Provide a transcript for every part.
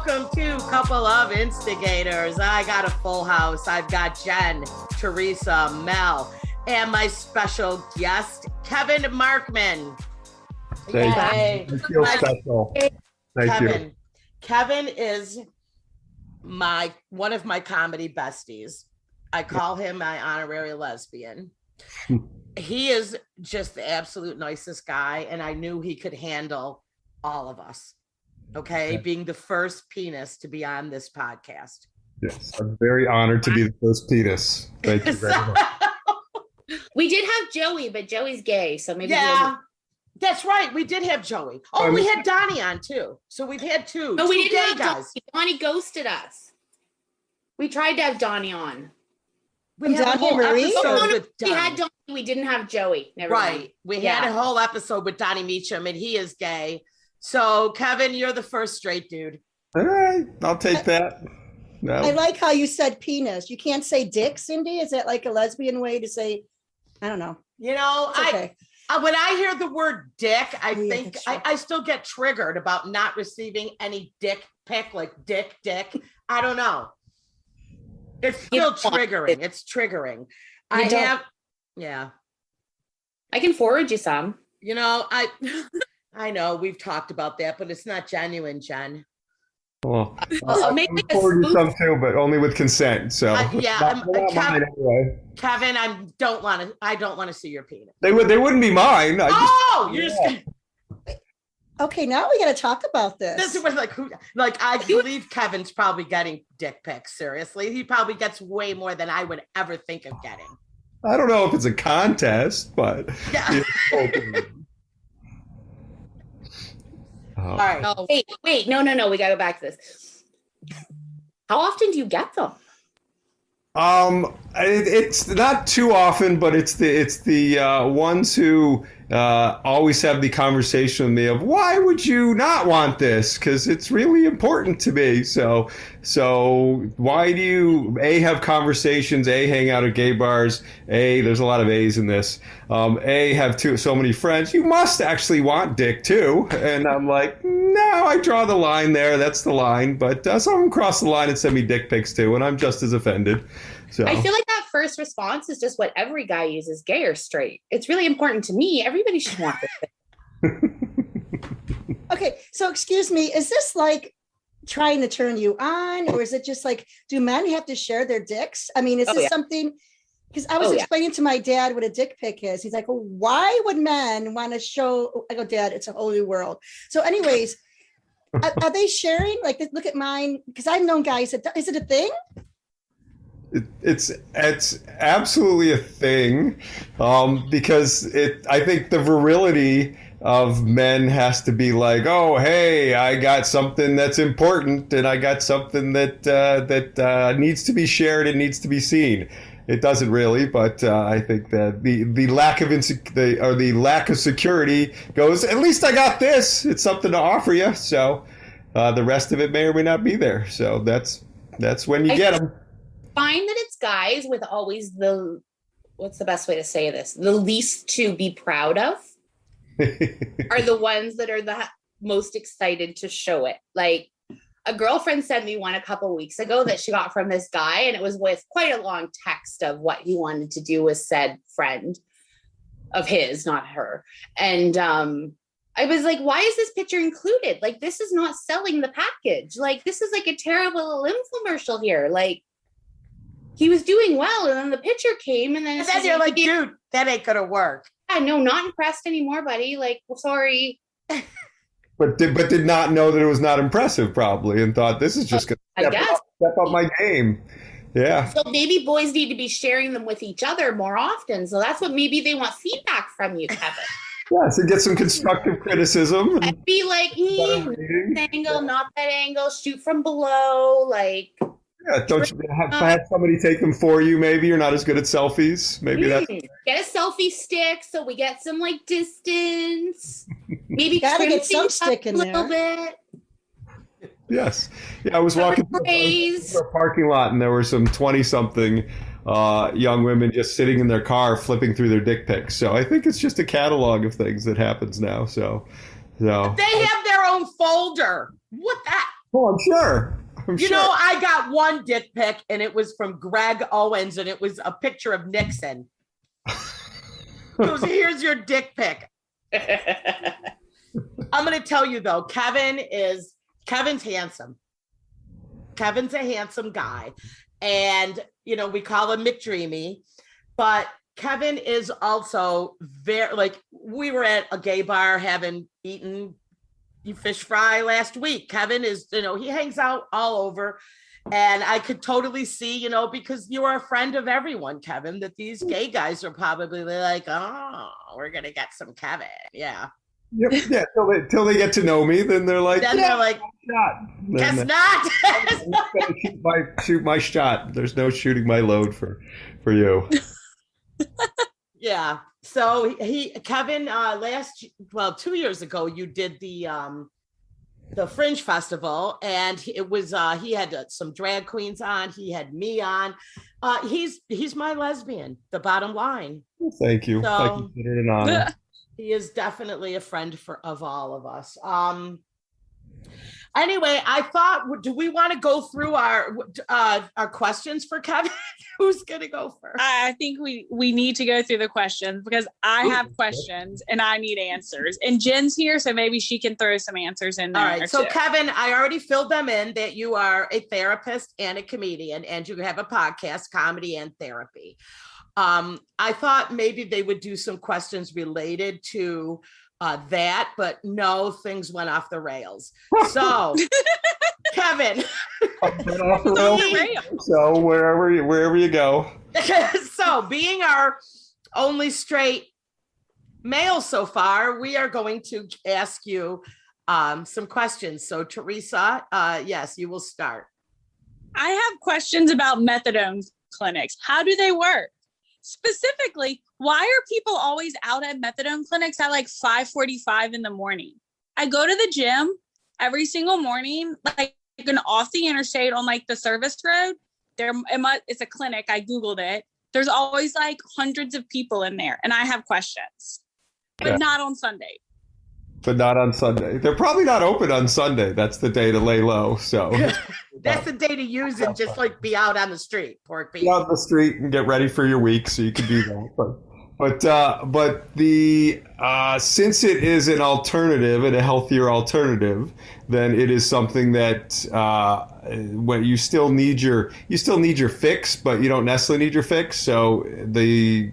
welcome to Couple of Instigators. I got a full house. I've got Jen, Teresa, Mel, and my special guest, Kevin Markmam. Thank you. I feel special. Thank you. Kevin is one of my comedy besties. I call him my honorary lesbian. He is just the absolute nicest guy, and I knew he could handle all of us. Okay, being the first penis to be on this podcast. Yes, I'm very honored to be the first penis. Thank you very much. We did have Joey, but Joey's gay, so maybe. Yeah, that's right. We did have Joey. Oh, we had Donnie on too. So we've had two. No, we didn't have guys. Donnie ghosted us. We tried to have Donnie on. We had a whole episode with Donnie. We had Donnie. We didn't have Joey. Never mind. We had a whole episode with Donnie Meacham, and he is gay. So, Kevin, you're the first straight dude. All right, I'll take that. No. I like how you said penis. You can't say dick, Cindy. Is that like a lesbian way to say? I don't know. You know, okay. When I hear the word dick, I still get triggered about not receiving any dick pic, like dick. I don't know. It's still triggering. It's triggering. I can forward you some. You know, I know we've talked about that, but it's not genuine, Jen. Well, I'll forward you some too, but only with consent. So Kevin, Kevin, I don't want to see your penis. They wouldn't be mine. Okay, now we got to talk about this. This was I believe Kevin's probably getting dick pics. Seriously, he probably gets way more than I would ever think of getting. I don't know if it's a contest, but yeah. All right. Oh, wait. No. We got to go back to this. How often do you get them? It's not too often, but it's the ones who always have the conversation with me of why would you not want this? Because it's really important to me. So why do you have conversations? Hang out at gay bars. There's a lot of A's in this. Have so many friends. You must actually want dick too. And I'm like, no, I draw the line there. That's the line. But someone cross the line and send me dick pics too, and I'm just as offended. So I feel like that first response is just what every guy uses, gay or straight. It's really important to me. Everybody should want this. Okay, so excuse me, is this like trying to turn you on, or is it just like, do men have to share their dicks? I mean, is this something? Because I was explaining to my dad what a dick pic is. He's like, well, why would men want to show? I go, Dad, it's a whole new world. So anyways, are they sharing? Like, look at mine. Because I've known guys that, is it a thing? It's absolutely a thing, because I think the virility of men has to be like, oh, hey, I got something that's important, and I got something that needs to be shared and needs to be seen. It doesn't really, but I think that the lack of security goes, at least I got this. It's something to offer you. So the rest of it may or may not be there. So that's when you get them. Find that it's guys with always what's the best way to say this? The least to be proud of are the ones that are the most excited to show it. Like, a girlfriend sent me one a couple weeks ago that she got from this guy, and it was with quite a long text of what he wanted to do with said friend of his, not her. And I was like, why is this picture included? Like, this is not selling the package. Like, this is like a terrible infomercial here. Like, he was doing well, and then the picture came, and then you're like, dude, that ain't gonna work. Yeah, no, not impressed anymore, buddy. Like, well, sorry. But did not know that it was not impressive, probably, and thought this is just gonna step up my game. Yeah. So maybe boys need to be sharing them with each other more often. So that's what maybe they want feedback from you, Kevin. Yeah, so get some constructive criticism. I'd be like, this angle, not that angle, shoot from below, like. Yeah, don't you have somebody take them for you? Maybe you're not as good at selfies. Maybe that's get a selfie stick so we get some like distance. Maybe gotta get some stick in a little bit. Yes. Yeah, I was walking through a parking lot, and there were some 20-something young women just sitting in their car flipping through their dick pics. So I think it's just a catalog of things that happens now. So they have their own folder. What that? Oh, I'm sure. You know, I got one dick pic, and it was from Greg Owens, and it was a picture of Nixon. He goes, here's your dick pic. I'm going to tell you, though, Kevin's handsome. Kevin's a handsome guy. And, you know, we call him McDreamy. But Kevin is also very, like, we were at a gay bar having eaten fish fry last week. Kevin is, you know, he hangs out all over. And I could totally see, you know, because you are a friend of everyone, Kevin, that these gay guys are probably like, oh, we're going to get some Kevin. Yeah. Yep. Yeah. Till they get to know me, then they're like, they're like, guess not. Shoot my shot. There's no shooting my load for you. Yeah. So Kevin, 2 years ago, you did the Fringe Festival, and it was he had some drag queens on. He had me on. He's my lesbian. The bottom line. Thank you. So, I consider it an honor. He is definitely a friend of all of us. Anyway, I thought, do we want to go through our questions for Kevin? Who's going to go first? I think we need to go through the questions because I have questions and I need answers. And Jen's here, so maybe she can throw some answers in there. All right. So, Kevin, I already filled them in that you are a therapist and a comedian, and you have a podcast, Comedy and Therapy. I thought maybe they would do some questions related to that, but no, things went off the rails. So, Kevin, off the rails. So wherever you go. So, being our only straight male so far, we are going to ask you some questions. So, Teresa, yes, you will start. I have questions about methadone clinics. How do they work? Specifically, why are people always out at methadone clinics at like 5:45 in the morning? I go to the gym every single morning, like off the interstate on like the service road. It's a clinic. I Googled it. There's always like hundreds of people in there, and I have questions, but not on Sunday. But not on Sunday. They're probably not open on Sunday. That's the day to lay low. So that's the day to use and just like be out on the street, pork beef. Be out on the street and get ready for your week, so you can do that. But since it is an alternative and a healthier alternative, then it is something that when you still need your fix, but you don't necessarily need your fix. So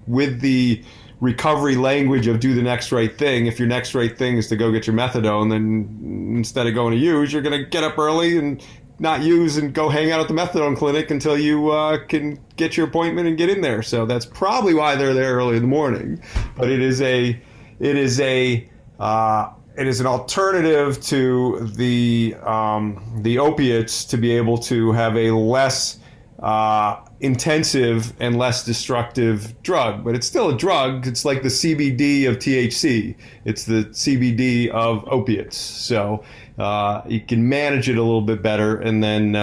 with the recovery language of do the next right thing. If your next right thing is to go get your methadone, then instead of going to use, you're going to get up early and not use and go hang out at the methadone clinic until you can get your appointment and get in there. So that's probably why they're there early in the morning. But it is an alternative to the opiates to be able to have a less intensive and less destructive drug, but it's still a drug. It's like the CBD of THC. It's the CBD of opiates. So you can manage it a little bit better, and then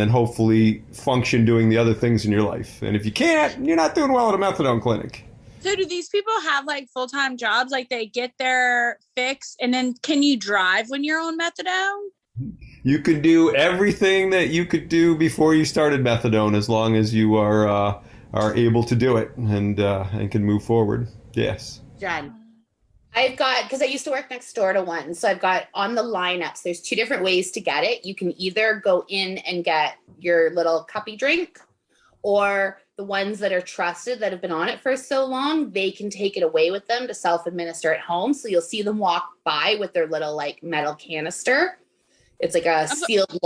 hopefully function doing the other things in your life. And if you can't, you're not doing well at a methadone clinic. So do these people have like full-time jobs? Like they get their fix, and then can you drive when you're on methadone? You could do everything that you could do before you started methadone, as long as you are able to do it and can move forward. Yes. Jen. I've got, because I used to work next door to one, so I've got on the lineups, there's two different ways to get it. You can either go in and get your little cuppy drink, or the ones that are trusted that have been on it for so long, they can take it away with them to self-administer at home. So you'll see them walk by with their little like metal canister. It's like a sealed.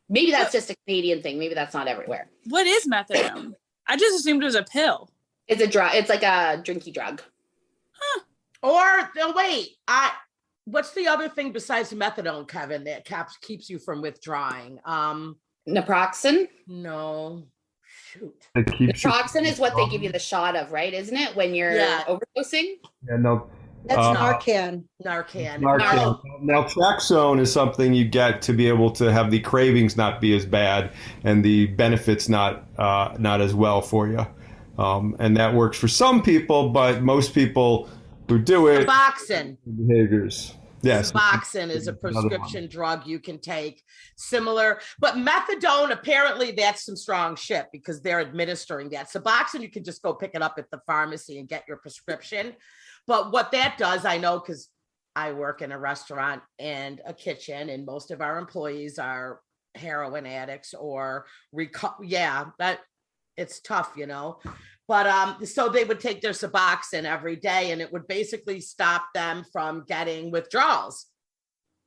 Maybe that's just a Canadian thing. Maybe that's not everywhere. What is methadone? I just assumed it was a pill. It's a drug. It's like a drinky drug. Huh. Or no, wait. What's the other thing besides methadone, Kevin, that keeps you from withdrawing? Naproxen? No. Shoot. Naproxen is what they give you the shot of, right? Isn't it? When you're overdosing? Yeah, no. That's Narcan. Narcan. Naltrexone is something you get to be able to have the cravings not be as bad and the benefits not as well for you. And that works for some people, but most people who do it Suboxone. behaviors. Yes. Suboxone is a prescription drug you can take, similar, but methadone, apparently that's some strong shit because they're administering that. Suboxone, you can just go pick it up at the pharmacy and get your prescription. But what that does, I know, because I work in a restaurant and a kitchen, and most of our employees are heroin addicts or that it's tough, you know. But so they would take their Suboxone every day, and it would basically stop them from getting withdrawals.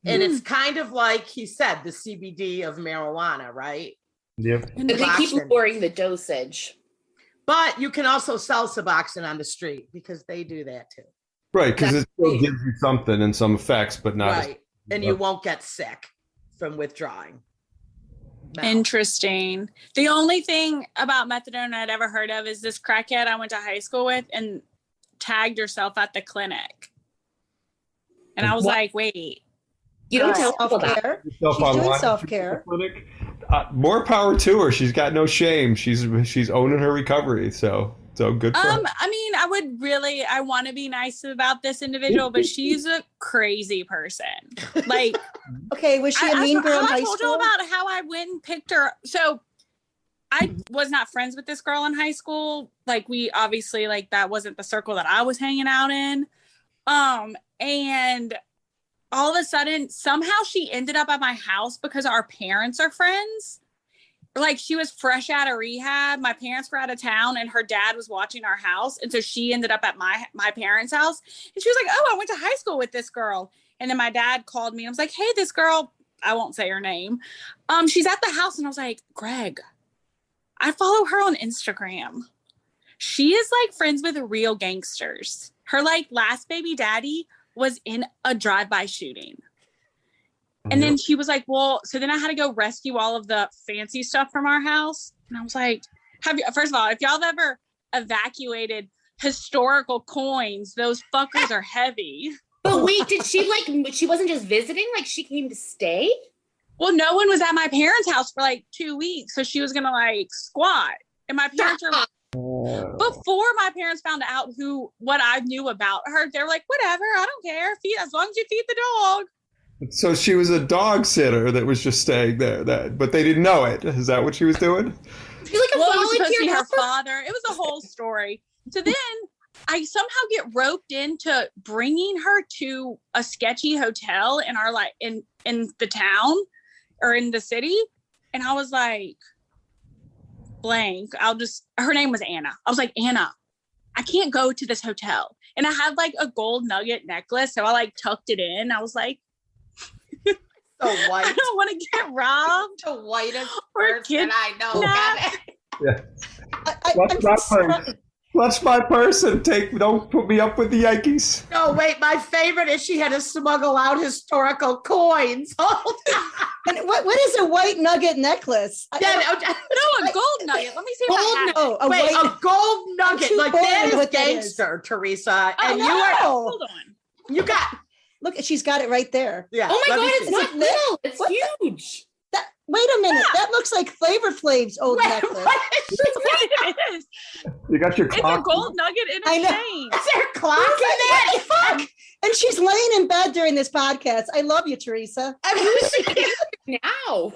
And it's kind of like he said, the CBD of marijuana, right? Yep. And they keep lowering the dosage. But you can also sell Suboxone on the street because they do that too. Right, because it still gives you something and some effects, but not right. And you won't get sick from withdrawing. No. Interesting. The only thing about methadone I'd ever heard of is this crackhead I went to high school with and tagged herself at the clinic. And I was like, wait. You don't tell people that. She's doing self-care. More power to her. She's got no shame. She's owning her recovery. So good for her. I mean, I want to be nice about this individual, but she's a crazy person. Like, okay, was she a mean girl in high school? I told you about how I went and picked her. So I was not friends with this girl in high school. Like, we obviously, like, that wasn't the circle that I was hanging out in. And all of a sudden, somehow she ended up at my house because our parents are friends. Like, she was fresh out of rehab. My parents were out of town and her dad was watching our house. And so she ended up at my parents' house. And she was like, oh, I went to high school with this girl. And then my dad called me and I was like, hey, this girl, I won't say her name. She's at the house. And I was like, Greg, I follow her on Instagram. She is like friends with real gangsters. Her like last baby daddy was in a drive-by shooting. And then she was like, well, so then I had to go rescue all of the fancy stuff from our house. And I was like, first of all, if y'all have ever evacuated historical coins, those fuckers are heavy. But wait, she wasn't just visiting? Like, she came to stay? Well, no one was at my parents' house for like 2 weeks. So she was going to like squat. And my parents were like, before my parents found out what I knew about her, they were like, whatever, I don't care. As long as you feed the dog. So she was a dog sitter that was just staying there, but they didn't know it. Is that what she was doing? She's like a volunteer. It was supposed to be her father. It was a whole story. So then I somehow get roped into bringing her to a sketchy hotel in our in the town or in the city, and I was like, blank. Her name was Anna. I was like, Anna, I can't go to this hotel, and I had like a gold nugget necklace, so I like tucked it in. I was like, so white. I don't want to get robbed. The whitest person I know. Yeah. Clutch my purse and don't put me up with the Yankees. No, wait. My favorite is she had to smuggle out historical coins. And what is a white nugget necklace? A gold nugget. Let me see if a gold nugget. Like, that is gangster, Teresa. And you are. Hold on. You got. Look, she's got it right there. Yeah. Oh my God, it's not little. It's huge. Wait a minute. That looks like Flavor Flav's old necklace. You got your clock. It's a gold nugget in a chain. Is there a clock in that? Fuck. And she's laying in bed during this podcast. I love you, Teresa. Who's the gangster now?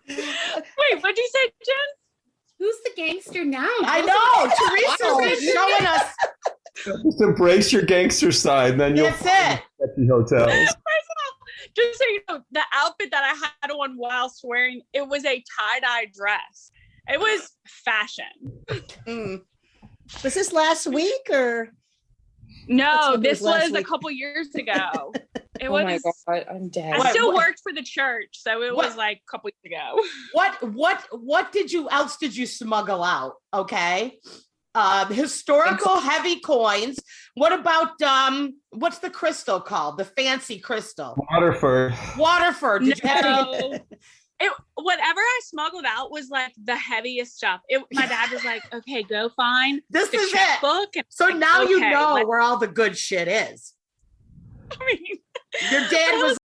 Wait, what'd you say, Jen? Who's the gangster now? I know. Teresa's showing us. Just embrace your gangster side, and then you'll find the hotels. Just so you know, the outfit that I had on while swearing, it was a tie-dye dress. It was fashion. Was this last week or? No, this was a couple years ago. It was. Oh my God, I'm dead. I still worked for the church, so it was like a couple years ago. What else did you smuggle out? Okay. Historical heavy coins. What about what's the crystal called? The fancy crystal. Waterford. Did you have whatever I smuggled out was like the heaviest stuff. My dad was like, okay, go find this the is checkbook. It. So now you know where all the good shit is. I mean, your dad was